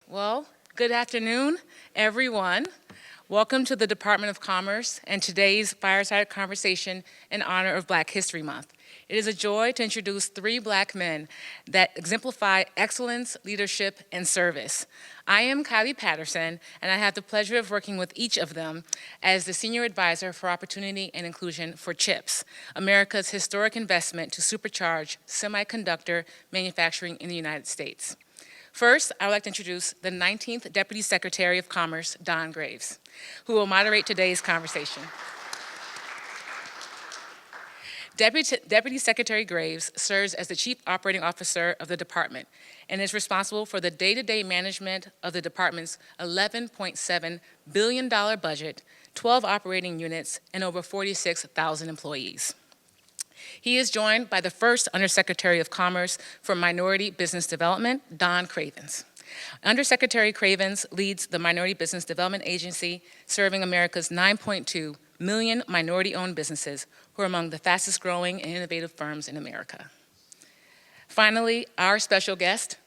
Well, good afternoon, everyone. Welcome to the Department of Commerce and today's Fireside Conversation in honor of Black History Month. It is a joy to introduce three Black men that exemplify excellence, leadership, and service. I am Kylie Patterson, and I have the pleasure of working with each of them as the Senior Advisor for Opportunity and Inclusion for CHIPS, America's historic investment to supercharge semiconductor manufacturing in the United States. First, I would like to introduce the 19th Deputy Secretary of Commerce, Don Cravins, who will moderate today's conversation. Deputy Secretary Cravins serves as the Chief Operating Officer of the department and is responsible for the day-to-day management of the department's $11.7 billion budget, 12 operating units, and over 46,000 employees. He is joined by the first Undersecretary of Commerce for Minority Business Development, Don Cravins. Undersecretary Cravins leads the Minority Business Development Agency, serving America's 9.2 million minority-owned businesses who are among the fastest growing and innovative firms in America. Finally, our special guest,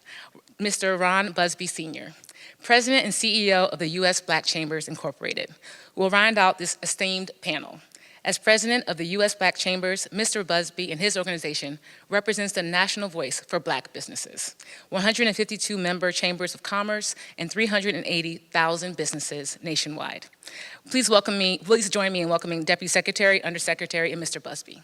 Mr. Ron Busby Sr., President and CEO of the U.S. Black Chambers Incorporated, will round out this esteemed panel. As president of the U.S. Black Chambers, Mr. Busby and his organization represents the national voice for Black businesses, 152 member chambers of commerce, and 380,000 businesses nationwide. Please join me in welcoming Deputy Secretary, Undersecretary, and Mr. Busby.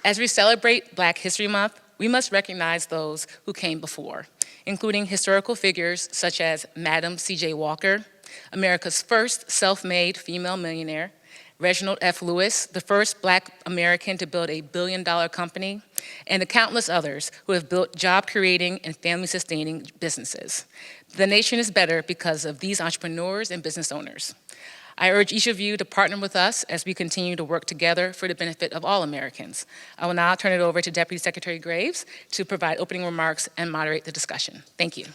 As we celebrate Black History Month, we must recognize those who came before, including historical figures such as Madam C.J. Walker, America's first self-made female millionaire, Reginald F. Lewis, the first Black American to build a billion-dollar company, and the countless others who have built job-creating and family-sustaining businesses. The nation is better because of these entrepreneurs and business owners. I urge each of you to partner with us as we continue to work together for the benefit of all Americans. I will now turn it over to Deputy Secretary Cravins to provide opening remarks and moderate the discussion. Thank you.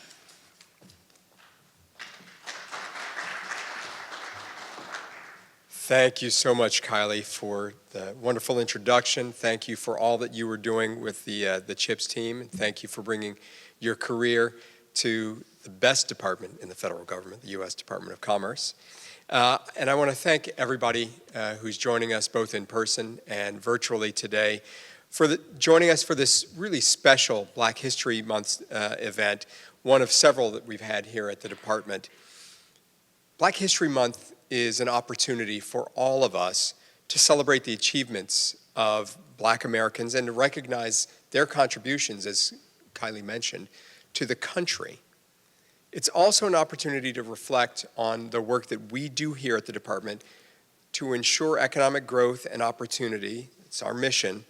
Thank you so much, Kylie, for the wonderful introduction. Thank you for all that you were doing with the CHIPS team. And thank you for bringing your career to the best department in the federal government, the U.S. Department of Commerce. And I want to thank everybody who's joining us both in person and virtually today for joining us for this really special Black History Month event, one of several that we've had here at the department. Black History Month is an opportunity for all of us to celebrate the achievements of Black Americans and to recognize their contributions, as Kylie mentioned, to the country. It's also an opportunity to reflect on the work that we do here at the department to ensure economic growth and opportunity. It's our mission,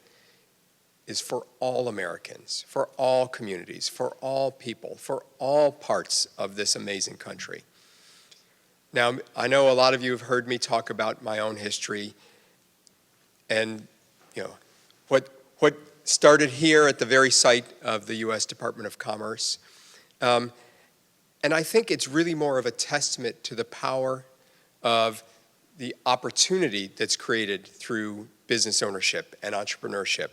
is for all Americans, for all communities, for all people, for all parts of this amazing country. Now, I know a lot of you have heard me talk about my own history and, what started here at the very site of the U.S. Department of Commerce. And I think it's really more of a testament to the power of the opportunity that's created through business ownership and entrepreneurship.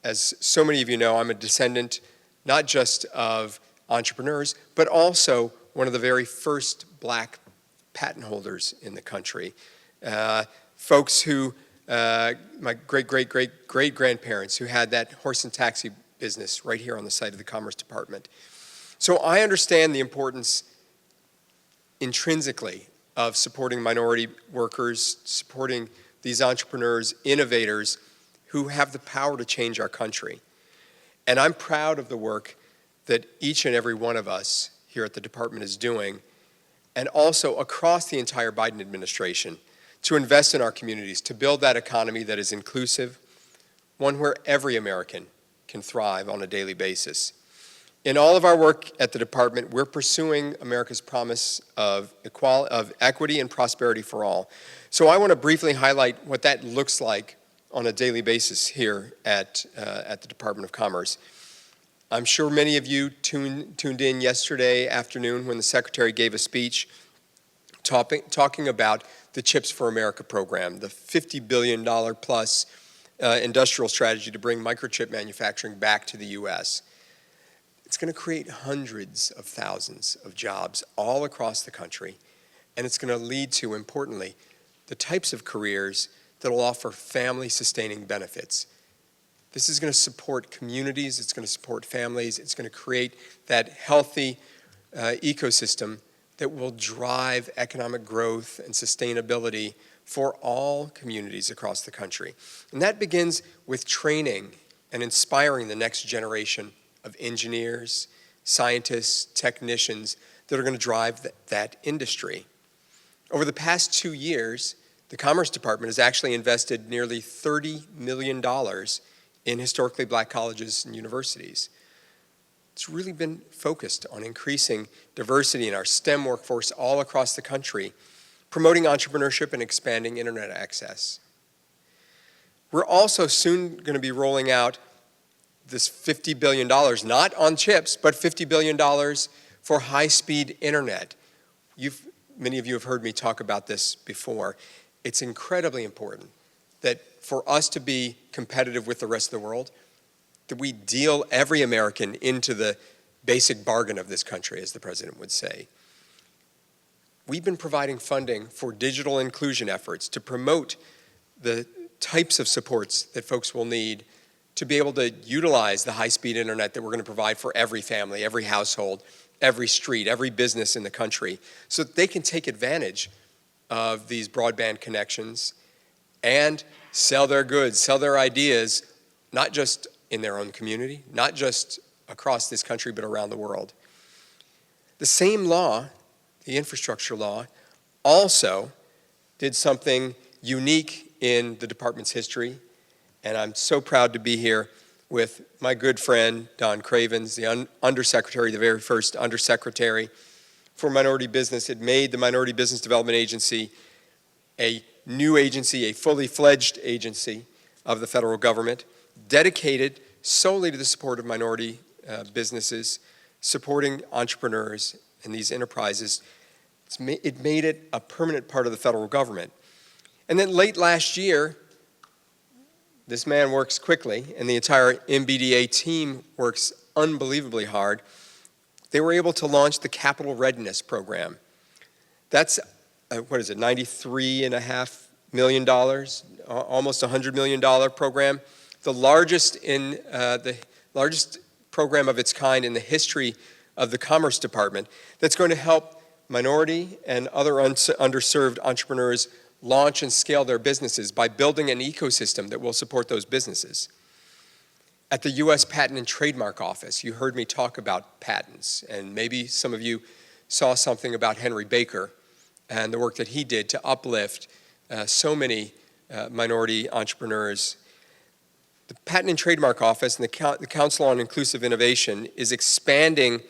As so many of you know, I'm a descendant not just of entrepreneurs, but also one of the very first Black patent holders in the country. Folks who, my great-great-great-great-grandparents who had that horse and taxi business right here on the site of the Commerce Department. So I understand the importance intrinsically of supporting minority workers, supporting these entrepreneurs, innovators who have the power to change our country. And I'm proud of the work that each and every one of us here at the department is doing, and also across the entire Biden administration, to invest in our communities, to build that economy that is inclusive, one where every American can thrive on a daily basis. In all of our work at the department, we're pursuing America's promise of equity and prosperity for all. So I want to briefly highlight what that looks like on a daily basis here at the Department of Commerce. I'm sure many of you tuned in yesterday afternoon when the Secretary gave a speech talking about the Chips for America program, the $50 billion plus industrial strategy to bring microchip manufacturing back to the U.S. It's going to create hundreds of thousands of jobs all across the country, and it's going to lead to, importantly, the types of careers that will offer family-sustaining benefits. This is going to support communities, it's going to support families, it's going to create that healthy ecosystem that will drive economic growth and sustainability for all communities across the country. And that begins with training and inspiring the next generation of engineers, scientists, technicians that are going to drive that industry. Over the past 2 years, the Commerce Department has actually invested nearly $30 million in historically black colleges and universities. It's really been focused on increasing diversity in our STEM workforce all across the country, promoting entrepreneurship and expanding internet access. We're also soon going to be rolling out this $50 billion, not on chips, but $50 billion for high-speed internet. Many of you have heard me talk about this before. It's incredibly important that for us to be competitive with the rest of the world, that we deal every American into the basic bargain of this country, as the president would say. We've been providing funding for digital inclusion efforts to promote the types of supports that folks will need to be able to utilize the high-speed internet that we're going to provide for every family, every household, every street, every business in the country, so that they can take advantage of these broadband connections and sell their goods, sell their ideas, not just in their own community, not just across this country, but around the world. The same law, the infrastructure law, also did something unique in the department's history, and I'm so proud to be here with my good friend, Don Cravins, the Undersecretary, the very first Undersecretary for Minority Business. It made the Minority Business Development Agency a new agency, a fully fledged agency of the federal government, dedicated solely to the support of minority businesses, supporting entrepreneurs and these enterprises. It made it a permanent part of the federal government. And then late last year, this man works quickly, and the entire MBDA team works unbelievably hard. They were able to launch the Capital Readiness Program. That's, $93.5 million, almost $100 million program. The largest program of its kind in the history of the Commerce Department that's going to help minority and other underserved entrepreneurs launch and scale their businesses by building an ecosystem that will support those businesses. At the U.S. Patent and Trademark Office, you heard me talk about patents, and maybe some of you saw something about Henry Baker and the work that he did to uplift so many minority entrepreneurs. The Patent and Trademark Office and the Council on Inclusive Innovation is expanding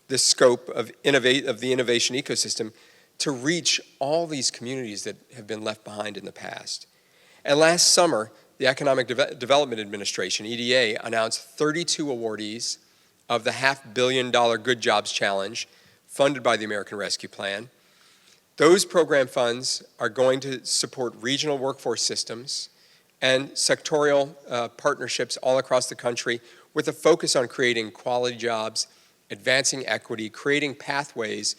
the scope of the innovation ecosystem to reach all these communities that have been left behind in the past. And last summer, the Economic Development Administration, EDA, announced 32 awardees of the $500 million Good Jobs Challenge funded by the American Rescue Plan. Those program funds are going to support regional workforce systems and sectorial partnerships all across the country with a focus on creating quality jobs, advancing equity, creating pathways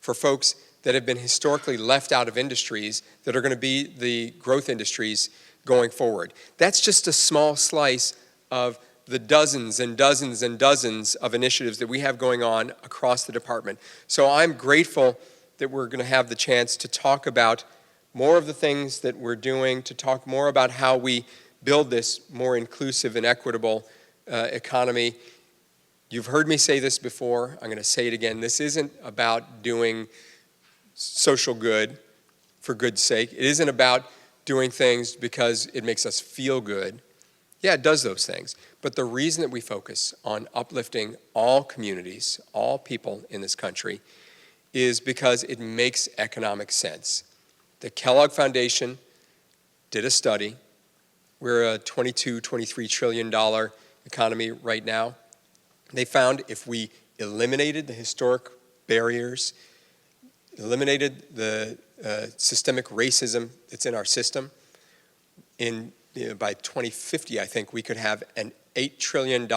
for folks that have been historically left out of industries that are going to be the growth industries going forward. That's just a small slice of the dozens and dozens and dozens of initiatives that we have going on across the department. So I'm grateful that we're going to have the chance to talk about more of the things that we're doing, to talk more about how we build this more inclusive and equitable economy. You've heard me say this before. I'm going to say it again. This isn't about doing social good for good's sake. It isn't about doing things because it makes us feel good. Yeah, it does those things. But the reason that we focus on uplifting all communities, all people in this country, is because it makes economic sense. The Kellogg Foundation did a study. We're a $22, $23 trillion economy right now. They found if we eliminated the historic barriers, eliminated the systemic racism that's in our system, in by 2050, I think we could have an $8 trillion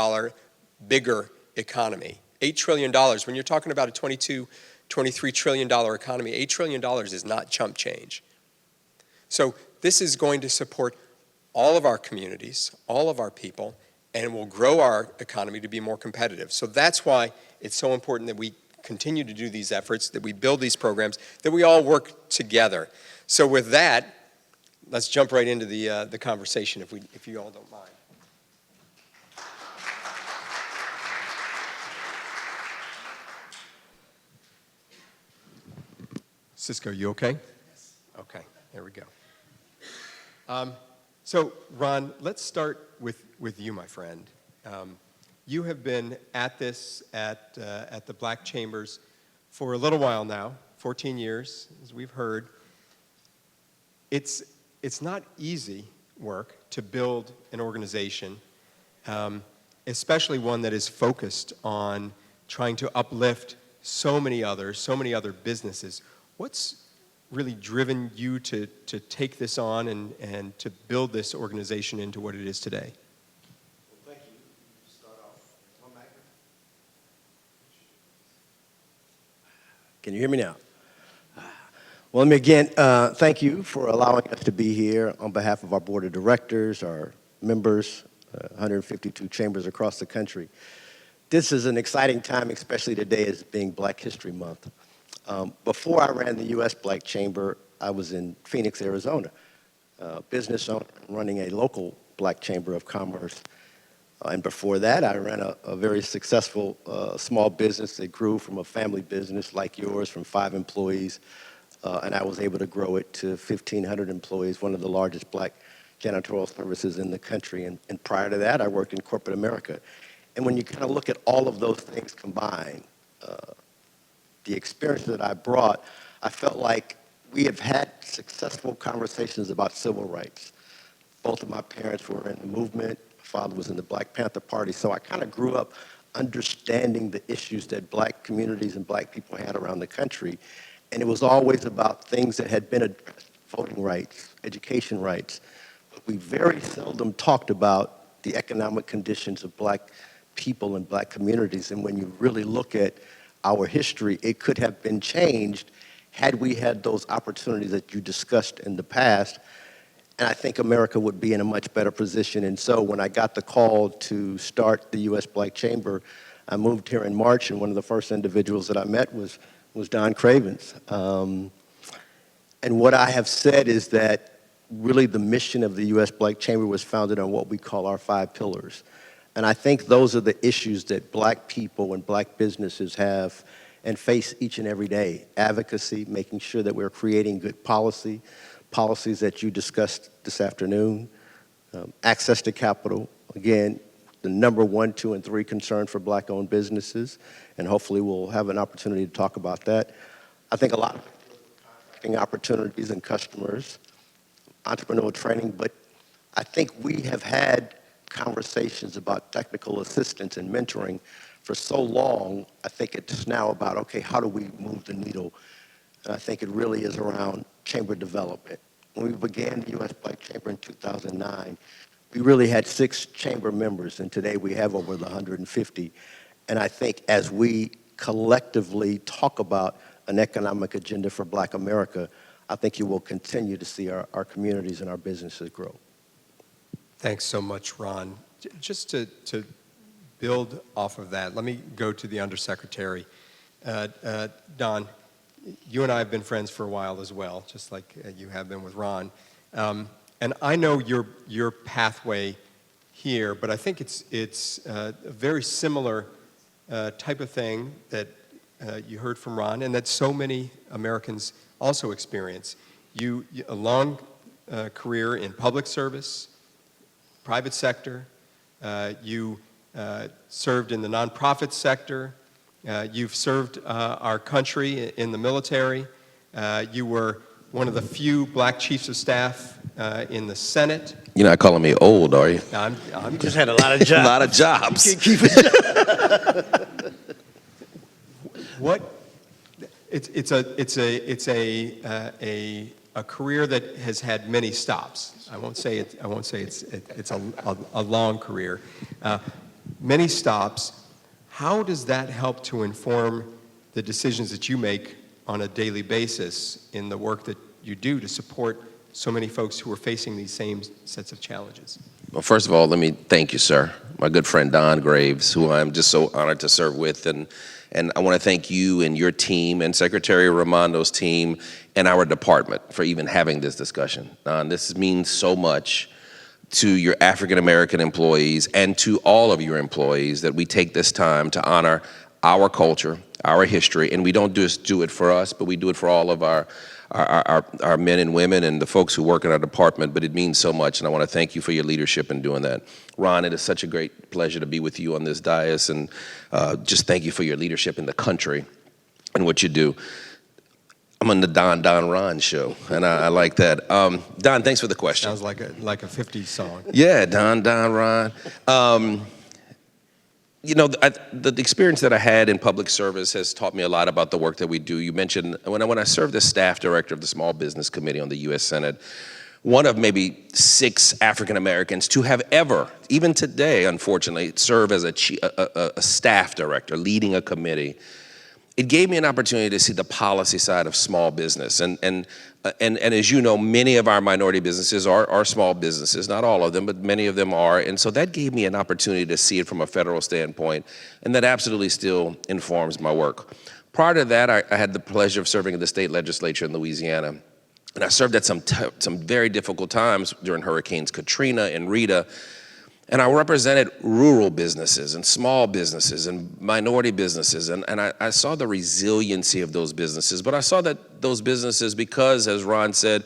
bigger economy. $8 trillion, when you're talking about a $23 trillion economy, $8 trillion is not chump change. So this is going to support all of our communities, all of our people, and it will grow our economy to be more competitive. So that's why it's so important that we continue to do these efforts, that we build these programs, that we all work together. So with that, let's jump right into the conversation, if you all don't mind. Cisco, you okay? Yes. Okay, there we go. So Ron, let's start with you, my friend. You have been at this at the Black Chambers for a little while now, 14 years, as we've heard. It's not easy work to build an organization, especially one that is focused on trying to uplift so many other businesses. What's really driven you to take this on and to build this organization into what it is today? Well, thank you. Start off. Can you hear me now? Well, let me again thank you for allowing us to be here on behalf of our board of directors, our members, 152 chambers across the country. This is an exciting time, especially today as being Black History Month. Before I ran the U.S. Black Chamber, I was in Phoenix, Arizona, business owner running a local Black Chamber of Commerce. And before that, I ran a very successful small business that grew from a family business like yours, from 5 employees, and I was able to grow it to 1,500 employees, one of the largest Black janitorial services in the country. And prior to that, I worked in corporate America. And when you kind of look at all of those things combined, the experience that I brought, I felt like we have had successful conversations about civil rights. Both of my parents were in the movement. My father was in the Black Panther Party. So I kind of grew up understanding the issues that Black communities and Black people had around the country. And it was always about things that had been addressed, voting rights, education rights. But we very seldom talked about the economic conditions of Black people and Black communities. And when you really look at our history, it could have been changed had we had those opportunities that you discussed in the past. And I think America would be in a much better position. And so when I got the call to start the U.S. Black Chamber, I moved here in March, and one of the first individuals that I met was Don Cravins. And what I have said is that really the mission of the U.S. Black Chamber was founded on what we call our 5 pillars. And I think those are the issues that Black people and Black businesses have and face each and every day. Advocacy, making sure that we're creating good policies that you discussed this afternoon. Access to capital, again, the number 1, 2, and 3 concern for Black-owned businesses, and hopefully we'll have an opportunity to talk about that. I think a lot of contracting opportunities and customers, entrepreneurial training, but I think we have had conversations about technical assistance and mentoring for so long. I think it's now about, okay, how do we move the needle? And I think it really is around chamber development. When we began the U.S. Black Chamber in 2009, we really had 6 chamber members, and today we have over 150. And I think as we collectively talk about an economic agenda for Black America, I think you will continue to see our communities and our businesses grow. Thanks so much, Ron. Just to build off of that, let me go to the Undersecretary. Don, you and I have been friends for a while as well, just like you have been with Ron. And I know your pathway here, but I think it's a very similar type of thing that you heard from Ron, and that so many Americans also experience. A long career in public service, private sector. You served in the nonprofit sector. You've served our country in the military. You were one of the few Black chiefs of staff in the Senate. You're not calling me old, are you? You just had a lot of jobs. A lot of jobs. What? It's a a career that has had many stops. I won't say it's a long career. Many stops. How does that help to inform the decisions that you make on a daily basis in the work that you do to support so many folks who are facing these same sets of challenges? Well, first of all, let me thank you, sir. My good friend Don Cravins, who I'm just so honored to serve with, and I want to thank you and your team and Secretary Raimondo's team and our department for even having this discussion. This means so much to your African American employees and to all of your employees that we take this time to honor our culture, our history, and we don't just do it for us, but we do it for all of our men and women and the folks who work in our department. But it means so much, and I want to thank you for your leadership in doing that. Ron, it is such a great pleasure to be with you on this dais, and just thank you for your leadership in the country and what you do. I'm on the Don Ron show, and I like that. Don, thanks for the question. Sounds like a 50s song. Yeah, Don Ron. You know, the experience that I had in public service has taught me a lot about the work that we do. You mentioned when I served as staff director of the Small Business Committee on the U.S. Senate, one of maybe 6 African Americans to have ever, even today, unfortunately, serve as a staff director leading a committee. It gave me an opportunity to see the policy side of small business. And as you know, many of our minority businesses are small businesses, not all of them, but many of them are. And so that gave me an opportunity to see it from a federal standpoint, and that absolutely still informs my work. Prior to that, I had the pleasure of serving in the state legislature in Louisiana. And I served at some very difficult times during Hurricanes Katrina and Rita. And I represented rural businesses and small businesses and minority businesses. And I saw the resiliency of those businesses. But I saw that those businesses, because, as Ron said,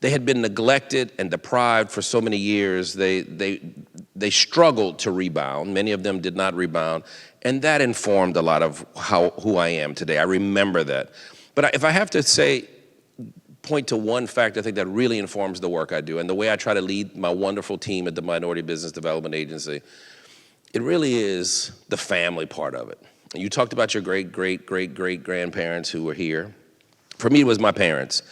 they had been neglected and deprived for so many years, they struggled to rebound. Many of them did not rebound. And that informed a lot of who I am today. I remember that. But if I have to point to one fact I think that really informs the work I do and the way I try to lead my wonderful team at the Minority Business Development Agency, it really is the family part of it. You talked about your great-great-great-great-grandparents who were here. For me, it was my parents.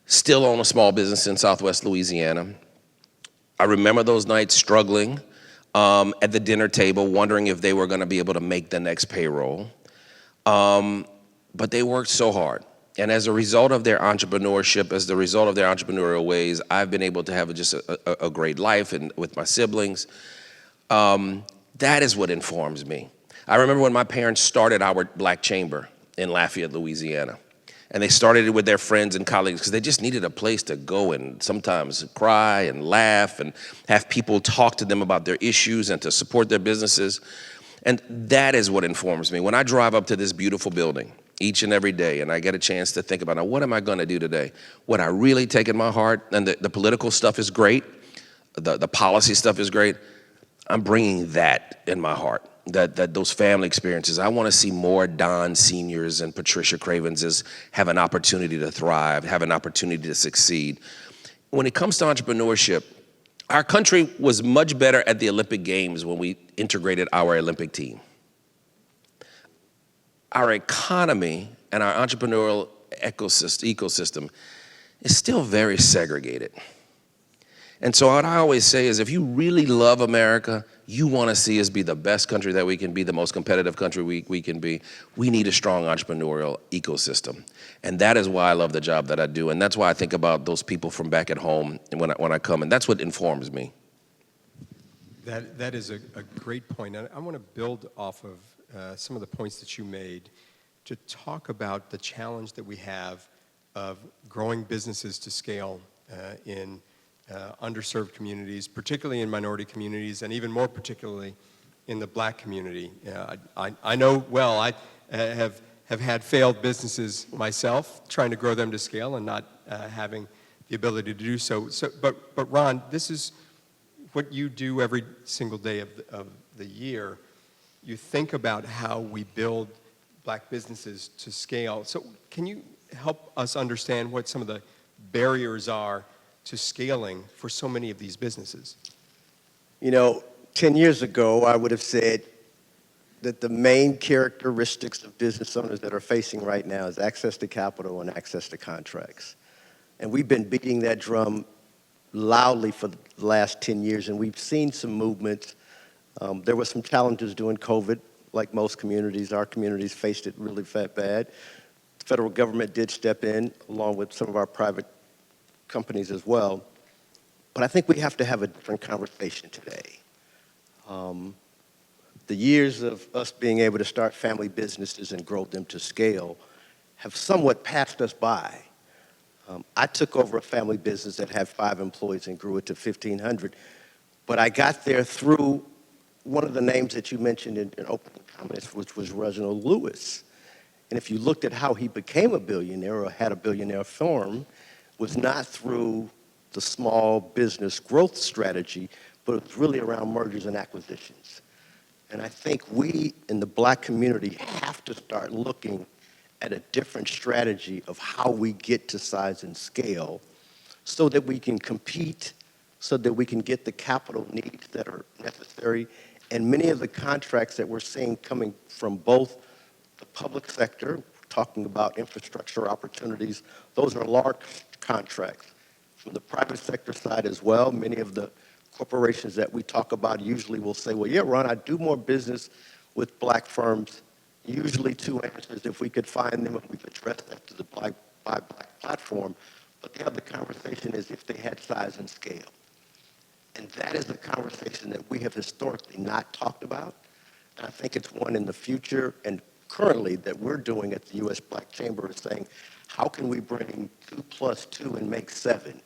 Still own a small business in Southwest Louisiana. I remember those nights struggling at the dinner table, wondering if they were going to be able to make the next payroll. But they worked so hard. And as a result of their entrepreneurship, as the result of their entrepreneurial ways, I've been able to have just a great life and with my siblings. That is what informs me. I remember when my parents started our Black Chamber in Lafayette, Louisiana. And they started it with their friends and colleagues because they just needed a place to go and sometimes cry and laugh and have people talk to them about their issues and to support their businesses. And that is what informs me. When I drive up to this beautiful building each and every day and I get a chance to think about, now, what am I going to do today? What I really take in my heart, and the political stuff is great, the policy stuff is great, I'm bringing that in my heart, that those family experiences. I want to see more Don seniors and Patricia Cravinses have an opportunity to thrive, have an opportunity to succeed. When it comes to entrepreneurship, our country was much better at the Olympic Games when we integrated our Olympic team. Our economy and our entrepreneurial ecosystem is still very segregated. And so what I always say is, if you really love America, you want to see us be the best country that we can be, the most competitive country we can be, we need a strong entrepreneurial ecosystem. And that is why I love the job that I do. And that's why I think about those people from back at home when I come. And that's what informs me. That is a great point. And I want to build off of some of the points that you made to talk about the challenge that we have of growing businesses to scale in underserved communities, particularly in minority communities, and even more particularly in the Black community. I know well, I have had failed businesses myself, trying to grow them to scale and not having the ability to do so. But Ron, this is what you do every single day of the year. You think about how we build Black businesses to scale. So can you help us understand what some of the barriers are to scaling for so many of these businesses? You know, 10 years ago, I would have said that the main characteristics of business owners that are facing right now is access to capital and access to contracts. And we've been beating that drum loudly for the last 10 years, and we've seen some movements. There were some challenges during COVID, like most communities. Our communities faced it really bad. The federal government did step in, along with some of our private companies as well. But I think we have to have a different conversation today. The years of us being able to start family businesses and grow them to scale have somewhat passed us by. I took over a family business that had 5 employees and grew it to 1,500. But I got there through one of the names that you mentioned in opening comments, which was Reginald Lewis. And if you looked at how he became a billionaire or had a billionaire firm, was not through the small business growth strategy, but it was really around mergers and acquisitions. And I think we in the Black community have to start looking at a different strategy of how we get to size and scale so that we can compete, so that we can get the capital needs that are necessary. And many of the contracts that we're seeing coming from both the public sector, talking about infrastructure opportunities, those are large contracts. From the private sector side as well, many of the corporations that we talk about usually will say, well, yeah, Ron, I do more business with Black firms. Usually 2 answers, if we could find them, if we could address that to the Black platform. But the other conversation is if they had size and scale. And that is a conversation that we have historically not talked about. And I think it's one in the future and currently that we're doing at the U.S. Black Chamber is saying, how can we bring 2 plus 2 and make 7?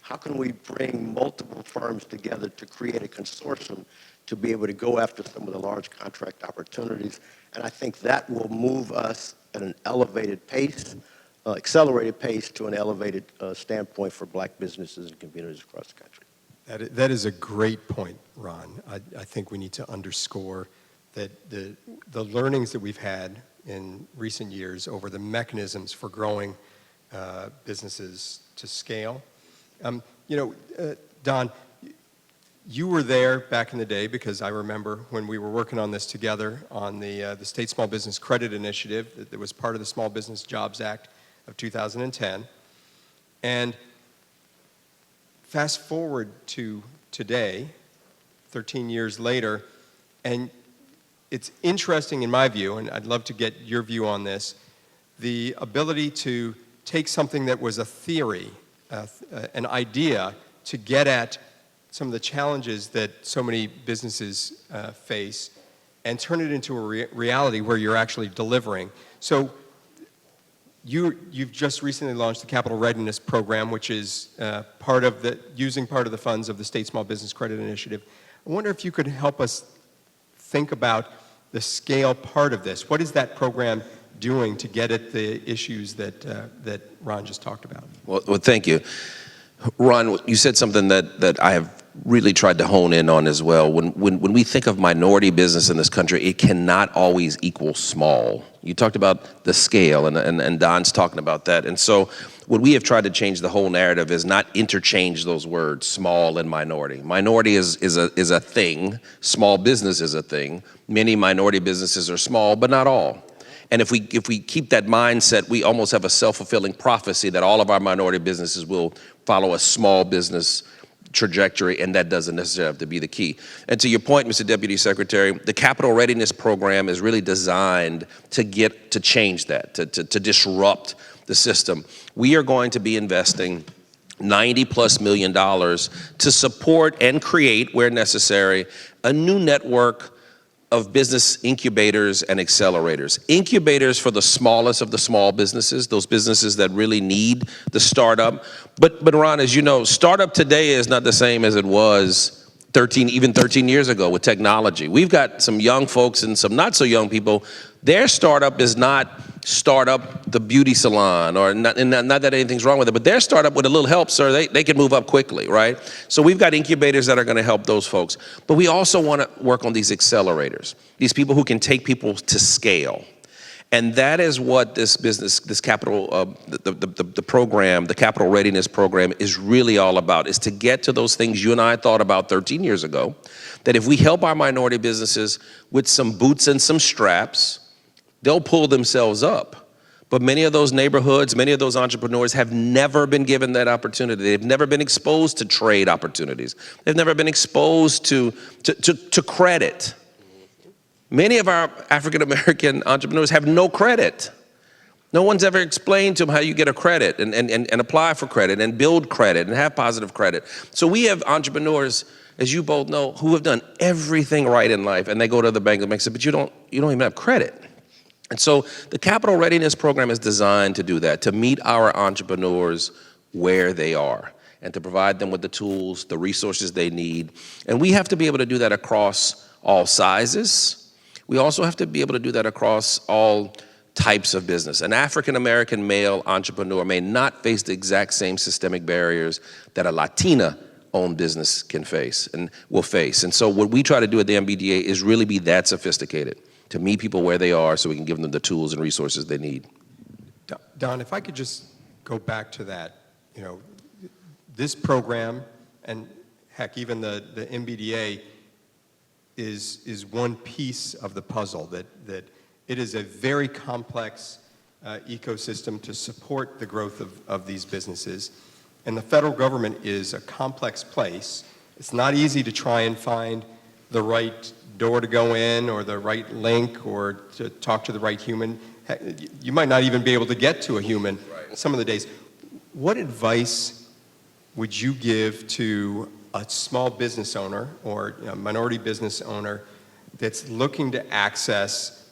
How can we bring multiple firms together to create a consortium to be able to go after some of the large contract opportunities? And I think that will move us at an elevated pace, accelerated pace to an elevated standpoint for Black businesses and communities across the country. That is a great point, Ron. I think we need to underscore that the learnings that we've had in recent years over the mechanisms for growing businesses to scale. Don, you were there back in the day because I remember when we were working on this together on the State Small Business Credit Initiative that was part of the Small Business Jobs Act of 2010. And fast forward to today, 13 years later, and it's interesting in my view, and I'd love to get your view on this, the ability to take something that was a theory, an idea, to get at some of the challenges that so many businesses face and turn it into a reality where you're actually delivering. So you've just recently launched the Capital Readiness Program, which is using part of the funds of the State Small Business Credit Initiative. I wonder if you could help us think about the scale part of this. What is that program doing to get at the issues that Ron just talked about? Well, thank you. Ron, you said something that I have really tried to hone in on as well. When we think of minority business in this country, it cannot always equal small. You talked about the scale, and Don's talking about that. And so what we have tried to change the whole narrative is not interchange those words, small and minority. Minority is a thing. Small business is a thing. Many minority businesses are small, but not all. And if we keep that mindset, we almost have a self-fulfilling prophecy that all of our minority businesses will follow a small business trajectory, and that doesn't necessarily have to be the key. And to your point, Mr. Deputy Secretary, the Capital Readiness Program is really designed to change that, to disrupt the system. We are going to be investing $90+ million to support and create, where necessary, a new network of business incubators and accelerators. Incubators for the smallest of the small businesses, those businesses that really need the startup. But Ron, as you know, startup today is not the same as it was 13 years ago with technology. We've got some young folks and some not so young people. Their startup is not start up the beauty salon, or not that anything's wrong with it, but their startup with a little help, sir, they can move up quickly, right? So we've got incubators that are going to help those folks. But we also want to work on these accelerators, these people who can take people to scale. And that is what this capital, the program, the Capital Readiness Program is really all about, is to get to those things you and I thought about 13 years ago, that if we help our minority businesses with some boots and some straps, they'll pull themselves up. But many of those neighborhoods, many of those entrepreneurs have never been given that opportunity. They've never been exposed to trade opportunities. They've never been exposed to credit. Many of our African-American entrepreneurs have no credit. No one's ever explained to them how you get a credit and apply for credit and build credit and have positive credit. So we have entrepreneurs, as you both know, who have done everything right in life, and they go to the bank and the bank says, but you don't even have credit. And so the Capital Readiness Program is designed to do that, to meet our entrepreneurs where they are and to provide them with the tools, the resources they need. And we have to be able to do that across all sizes. We also have to be able to do that across all types of business. An African-American male entrepreneur may not face the exact same systemic barriers that a Latina-owned business can face and will face. And so what we try to do at the MBDA is really be that sophisticated, to meet people where they are so we can give them the tools and resources they need. Don, if I could just go back to that, this program, and heck, even the MBDA is one piece of the puzzle, that it is a very complex ecosystem to support the growth of these businesses. And the federal government is a complex place. It's not easy to try and find the right door to go in or the right link or to talk to the right human. You might not even be able to get to a human some of the days. What advice would you give to a small business owner or a minority business owner that's looking to access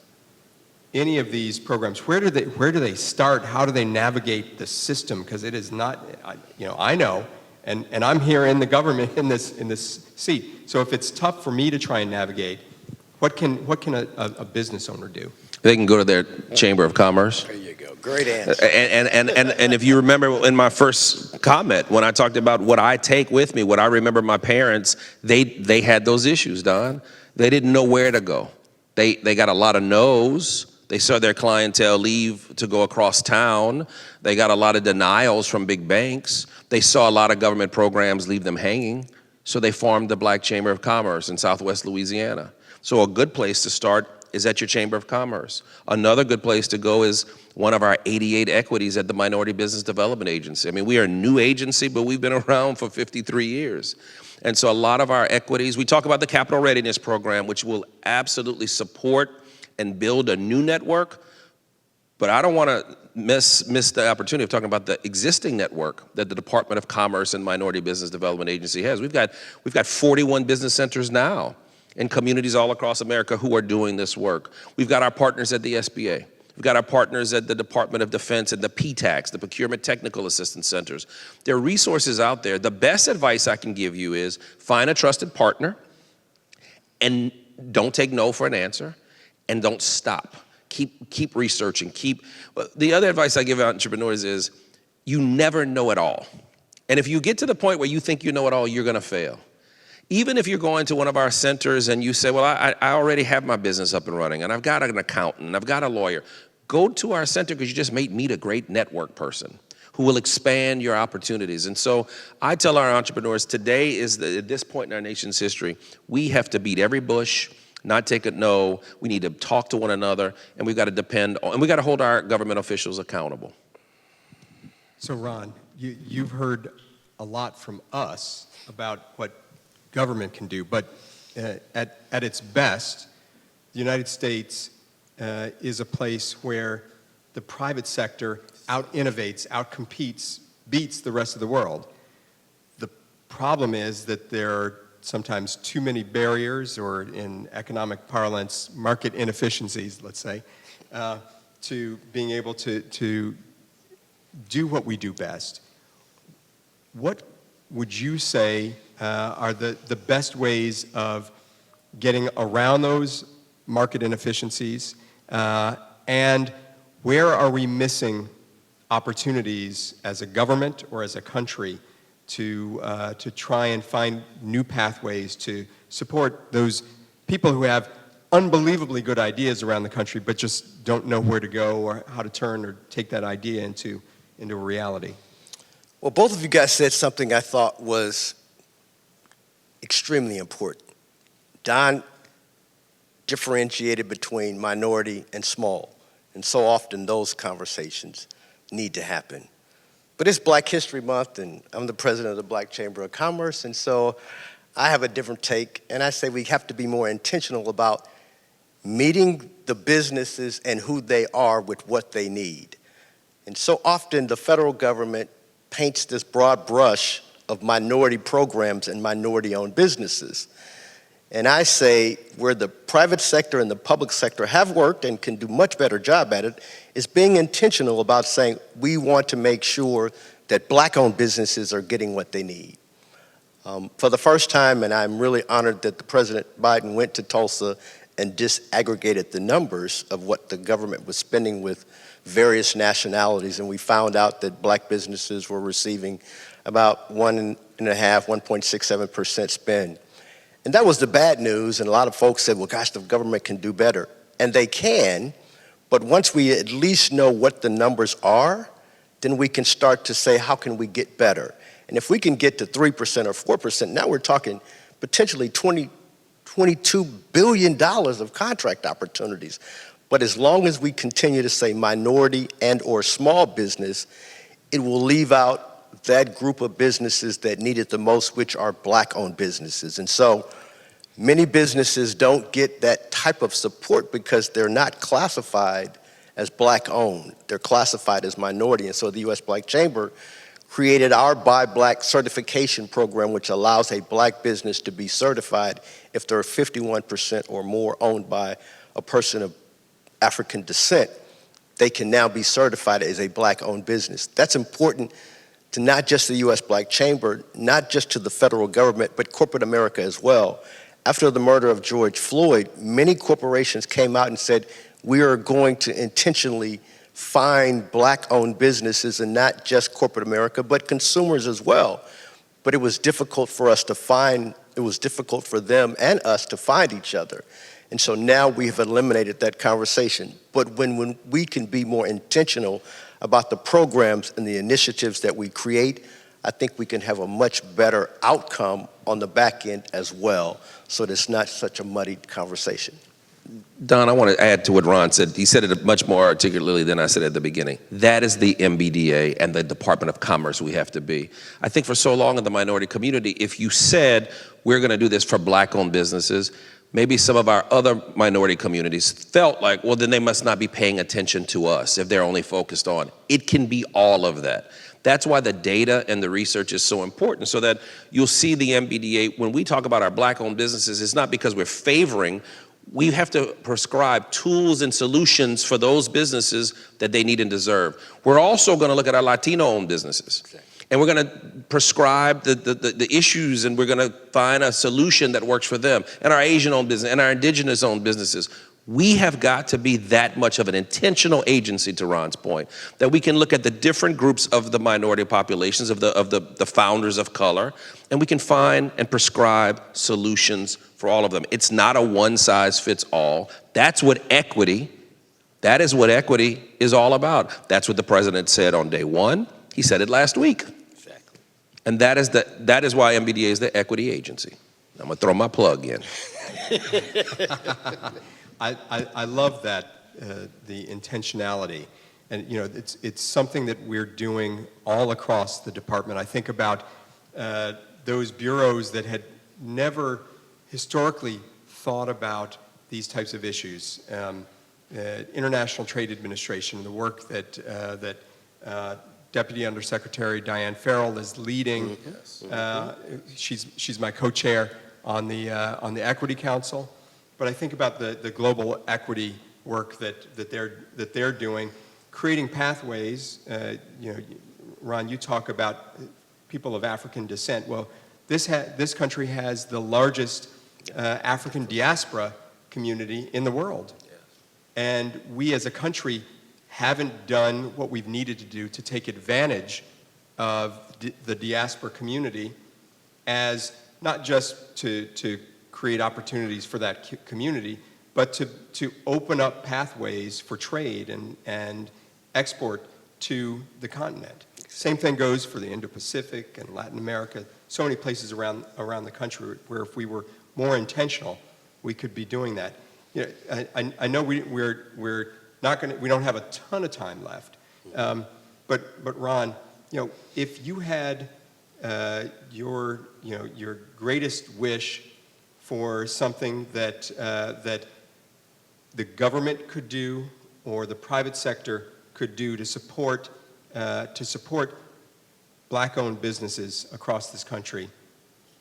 any of these programs? Where do they start? How do they navigate the system? Because it is not, I know, and I'm here in the government in this seat. So if it's tough for me to try and navigate, what can a business owner do? They can go to their Chamber of Commerce. There you go. Great answer. And if you remember in my first comment, when I talked about what I take with me, what I remember my parents, they had those issues, Don. They didn't know where to go. They got a lot of no's. They saw their clientele leave to go across town. They got a lot of denials from big banks. They saw a lot of government programs leave them hanging. So they formed the Black Chamber of Commerce in Southwest Louisiana. So a good place to start is at your Chamber of Commerce. Another good place to go is one of our 88 equities at the Minority Business Development Agency. I mean, we are a new agency, but we've been around for 53 years. And so a lot of our equities, we talk about the Capital Readiness Program, which will absolutely support and build a new network, but I don't want to miss the opportunity of talking about the existing network that the Department of Commerce and Minority Business Development Agency has. We've got 41 business centers now in communities all across America who are doing this work. We've got our partners at the SBA. We've got our partners at the Department of Defense and the PTACs, the Procurement Technical Assistance Centers. There are resources out there. The best advice I can give you is find a trusted partner and don't take no for an answer. And don't stop. Keep researching. The other advice I give entrepreneurs is you never know it all. And if you get to the point where you think you know it all, you're going to fail. Even if you're going to one of our centers and you say, well, I already have my business up and running, and I've got an accountant, and I've got a lawyer. Go to our center because you just may meet a great network person who will expand your opportunities. And so I tell our entrepreneurs, today is at this point in our nation's history, we have to beat every bush, not take it no. We need to talk to one another, and we've got to depend on, and we've got to hold our government officials accountable. So Ron, you've heard a lot from us about what government can do, but at its best, the United States is a place where the private sector out-innovates, out-competes, beats the rest of the world. The problem is that there are sometimes too many barriers, or in economic parlance, market inefficiencies, let's say, to being able to do what we do best. What would you say are the best ways of getting around those market inefficiencies, and where are we missing opportunities as a government or as a country to try and find new pathways to support those people who have unbelievably good ideas around the country but just don't know where to go or how to turn or take that idea into a reality? Well, both of you guys said something I thought was extremely important. Don differentiated between minority and small. And so often those conversations need to happen. But it's Black History Month, and I'm the president of the Black Chamber of Commerce, and so I have a different take, and I say we have to be more intentional about meeting the businesses and who they are with what they need. And so often the federal government paints this broad brush of minority programs and minority-owned businesses. And I say where the private sector and the public sector have worked and can do much better job at it is being intentional about saying we want to make sure that Black-owned businesses are getting what they need. For the first time, and I'm really honored that the President Biden went to Tulsa and disaggregated the numbers of what the government was spending with various nationalities, and we found out that Black businesses were receiving about 1.67% spend. And that was the bad news, and a lot of folks said, well, gosh, the government can do better. And they can, but once we at least know what the numbers are, then we can start to say, how can we get better? And if we can get to 3% or 4%, now we're talking potentially $22 billion of contract opportunities. But as long as we continue to say minority and or small business, it will leave out that group of businesses that need it the most, which are Black-owned businesses. And so many businesses don't get that type of support because they're not classified as Black-owned. They're classified as minority. And so the U.S. Black Chamber created our Buy Black certification program, which allows a Black business to be certified if they're 51% or more owned by a person of African descent. They can now be certified as a Black-owned business. That's important to not just the U.S. Black Chamber, not just to the federal government, but corporate America as well. After the murder of George Floyd, many corporations came out and said, we are going to intentionally find Black-owned businesses, and not just corporate America, but consumers as well. But it was difficult for us to find, it was difficult for them and us to find each other. And so now we have eliminated that conversation. But when we can be more intentional about the programs and the initiatives that we create, I think we can have a much better outcome on the back end as well, so that it's not such a muddied conversation. Don, I want to add to what Ron said. He said it much more articulately than I said at the beginning. That is the MBDA and the Department of Commerce we have to be. I think for so long in the minority community, if you said we're going to do this for Black-owned businesses, maybe some of our other minority communities felt like, well, then they must not be paying attention to us if they're only focused on. It can be all of that. That's why the data and the research is so important, so that you'll see the MBDA, when we talk about our Black-owned businesses, it's not because we're favoring, we have to prescribe tools and solutions for those businesses that they need and deserve. We're also gonna look at our Latino-owned businesses. Exactly. And we're gonna prescribe the issues, and we're gonna find a solution that works for them, and our Asian-owned business, and our indigenous-owned businesses. We have got to be that much of an intentional agency, to Ron's point, that we can look at the different groups of the minority populations, of the founders of color, and we can find and prescribe solutions for all of them. It's not a one-size-fits-all. That is what equity is all about. That's what the president said on day one. He said it last week. Exactly. And that is why MBDA is the equity agency. I'm gonna throw my plug in. I love that, the intentionality. And you know, it's something that we're doing all across the department. I think about those bureaus that had never historically thought about these types of issues. International Trade Administration, the work that Deputy Undersecretary Diane Farrell is leading. Yes. She's my co-chair on the Equity Council. But I think about the global equity work that they're doing, creating pathways. You know, Ron, you talk about people of African descent. Well, this country has the largest African diaspora community in the world. Yes. And we as a country haven't done what we've needed to do to take advantage of the diaspora community, as not just to create opportunities for that community, but to open up pathways for trade and export to the continent. Same thing goes for the Indo-Pacific and Latin America, so many places around the country where if we were more intentional, we could be doing that. You know, I know we're we don't have a ton of time left. But Ron, if you had your greatest wish for something that the government could do or the private sector could do to support Black-owned businesses across this country,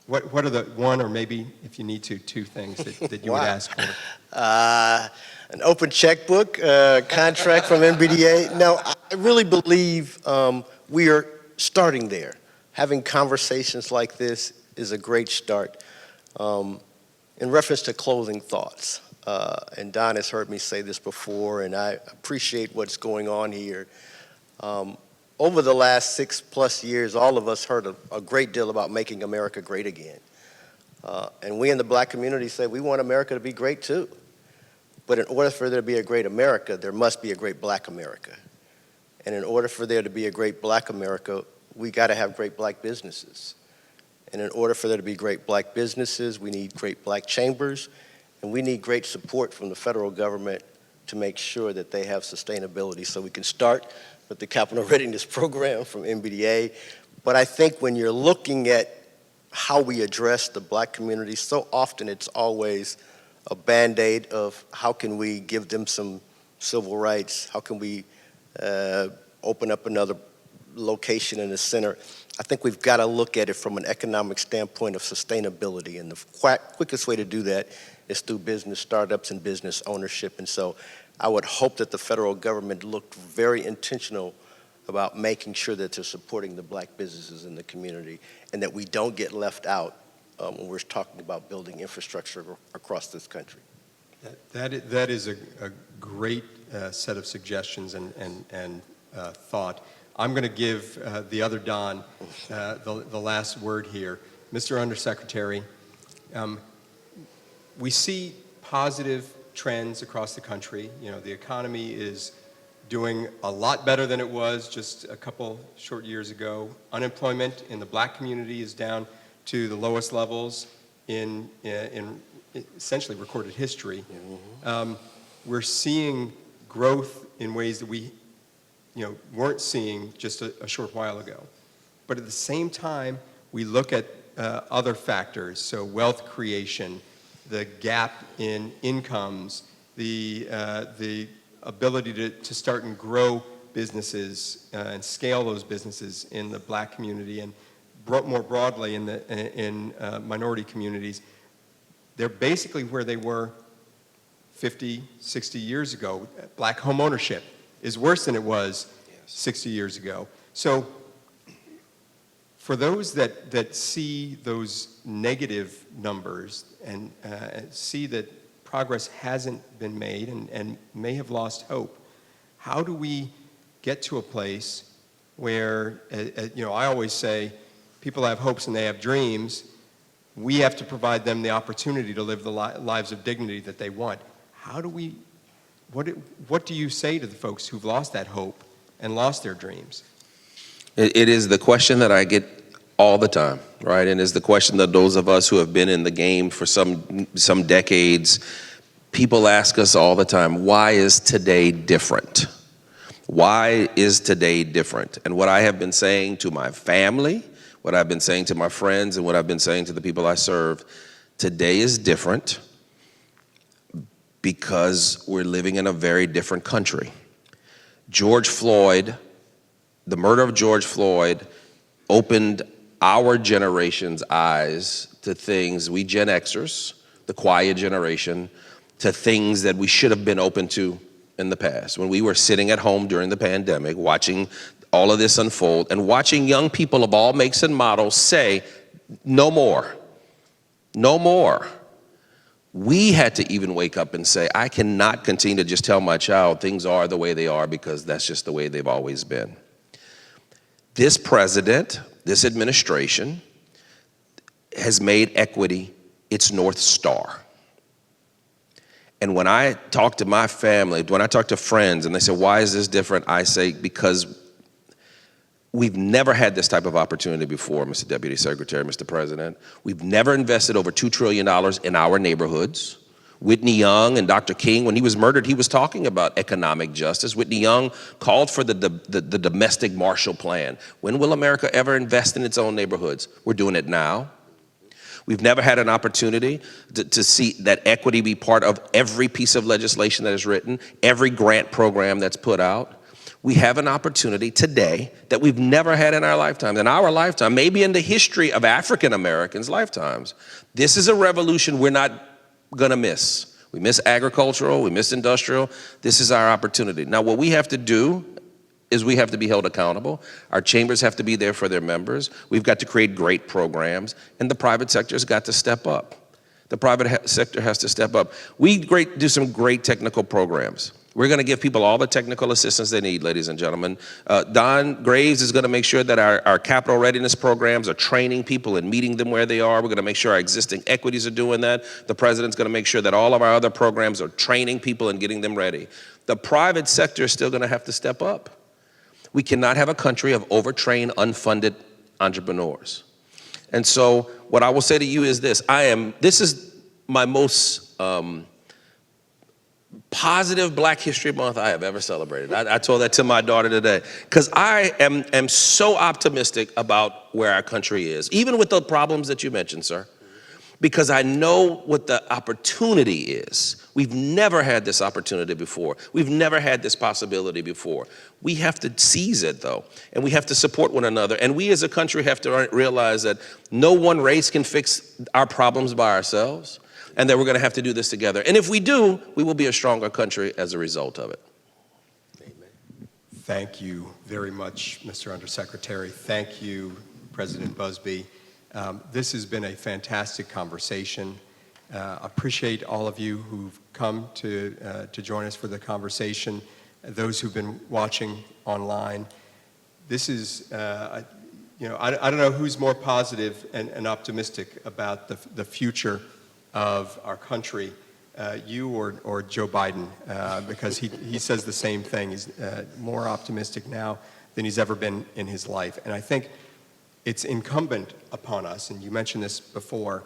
what are the one, or maybe if you need to, two things that you would ask for? An open checkbook, contract from MBDA. No, I really believe we are starting there. Having conversations like this is a great start. In reference to closing thoughts, and Don has heard me say this before, and I appreciate what's going on here. Over the last 6+ years, all of us heard a great deal about making America great again. And we in the Black community say we want America to be great too. But in order for there to be a great America, there must be a great Black America. And in order for there to be a great Black America, we got to have great Black businesses. And in order for there to be great Black businesses, we need great Black chambers, and we need great support from the federal government to make sure that they have sustainability. So we can start with the Capital Readiness Program from MBDA. But I think when you're looking at how we address the Black community, so often it's always a Band-Aid of how can we give them some civil rights, how can we open up another location in the center. I think we've got to look at it from an economic standpoint of sustainability, and the quickest way to do that is through business startups and business ownership. And so I would hope that the federal government looked very intentional about making sure that they're supporting the Black businesses in the community and that we don't get left out when we're talking about building infrastructure across this country. That is a great set of suggestions and thought. I'm going to give the other Don the last word here. Mr. Undersecretary, we see positive trends across the country. The economy is doing a lot better than it was just a couple short years ago. Unemployment in the Black community is down to the lowest levels in essentially recorded history. We're seeing growth in ways that we weren't seeing just a short while ago. But at the same time, we look at other factors, so wealth creation, the gap in incomes, the ability to start and grow businesses and scale those businesses in the Black community and more broadly in minority communities. They're basically where they were 50, 60 years ago. Black home ownership is worse than it was 60 years ago. So for those that see those negative numbers and see that progress hasn't been made and may have lost hope, how do we get to a place where, I always say, people have hopes and they have dreams. We have to provide them the opportunity to live the lives of dignity that they want. What do you say to the folks who've lost that hope and lost their dreams? It is the question that I get all the time, right? And it's the question that those of us who have been in the game for some decades, people ask us all the time, why is today different? Why is today different? And what I have been saying to my family, what I've been saying to my friends, and what I've been saying to the people I serve, today is different because we're living in a very different country. George Floyd, the murder of George Floyd, opened our generation's eyes to things, we Gen Xers, the quiet generation, to things that we should have been open to in the past. When we were sitting at home during the pandemic, watching all of this unfold, and watching young people of all makes and models say, no more, no more. We had to even wake up and say, I cannot continue to just tell my child things are the way they are because that's just the way they've always been. This president, this administration has made equity its North Star. And when I talk to my family, when I talk to friends and they say, why is this different? I say, because we've never had this type of opportunity before, Mr. Deputy Secretary, Mr. President. We've never invested over $2 trillion in our neighborhoods. Whitney Young and Dr. King, when he was murdered, he was talking about economic justice. Whitney Young called for the domestic Marshall Plan. When will America ever invest in its own neighborhoods? We're doing it now. We've never had an opportunity to see that equity be part of every piece of legislation that is written, every grant program that's put out. We have an opportunity today that we've never had in our lifetime, maybe in the history of African Americans' lifetimes. This is a revolution we're not gonna miss. We miss agricultural, we miss industrial. This is our opportunity. Now, what we have to do is we have to be held accountable. Our chambers have to be there for their members. We've got to create great programs, and the private sector's got to step up. The private sector has to step up. We do some great technical programs. We're gonna give people all the technical assistance they need, ladies and gentlemen. Don Cravins is gonna make sure that our capital readiness programs are training people and meeting them where they are. We're gonna make sure our existing equities are doing that. The president's gonna make sure that all of our other programs are training people and getting them ready. The private sector is still gonna have to step up. We cannot have a country of overtrained, unfunded entrepreneurs. And so what I will say to you is this is my most positive Black History Month I have ever celebrated. I told that to my daughter today, because I am so optimistic about where our country is, even with the problems that you mentioned, sir, because I know what the opportunity is. We've never had this opportunity before. We've never had this possibility before. We have to seize it, though, and we have to support one another. And we as a country have to realize that no one race can fix our problems by ourselves, and that we're gonna have to do this together. And if we do, we will be a stronger country as a result of it. Amen. Thank you very much, Mr. Undersecretary. Thank you, President Busby. This has been a fantastic conversation. Appreciate all of you who've come to join us for the conversation, those who've been watching online. This is, I don't know who's more positive and optimistic about the future of our country, you or Joe Biden, because he says the same thing. He's more optimistic now than he's ever been in his life. And I think it's incumbent upon us, and you mentioned this before,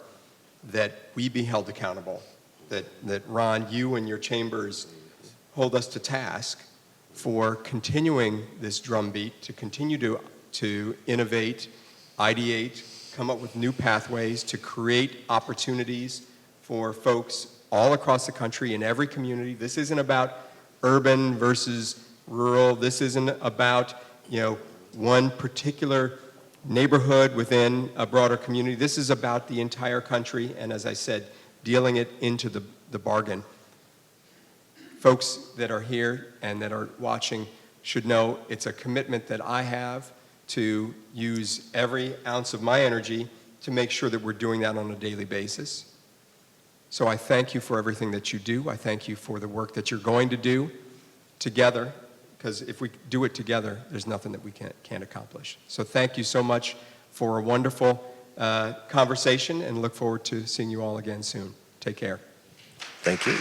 that we be held accountable, that Ron, you and your chambers hold us to task for continuing this drumbeat, to continue to innovate, ideate, come up with new pathways, to create opportunities for folks all across the country in every community. This isn't about urban versus rural. This isn't about, one particular neighborhood within a broader community. This is about the entire country, and as I said, dealing it into the bargain. Folks that are here and that are watching should know it's a commitment that I have to use every ounce of my energy to make sure that we're doing that on a daily basis. So I thank you for everything that you do. I thank you for the work that you're going to do together, because if we do it together, there's nothing that we can't accomplish. So thank you so much for a wonderful conversation, and look forward to seeing you all again soon. Take care. Thank you.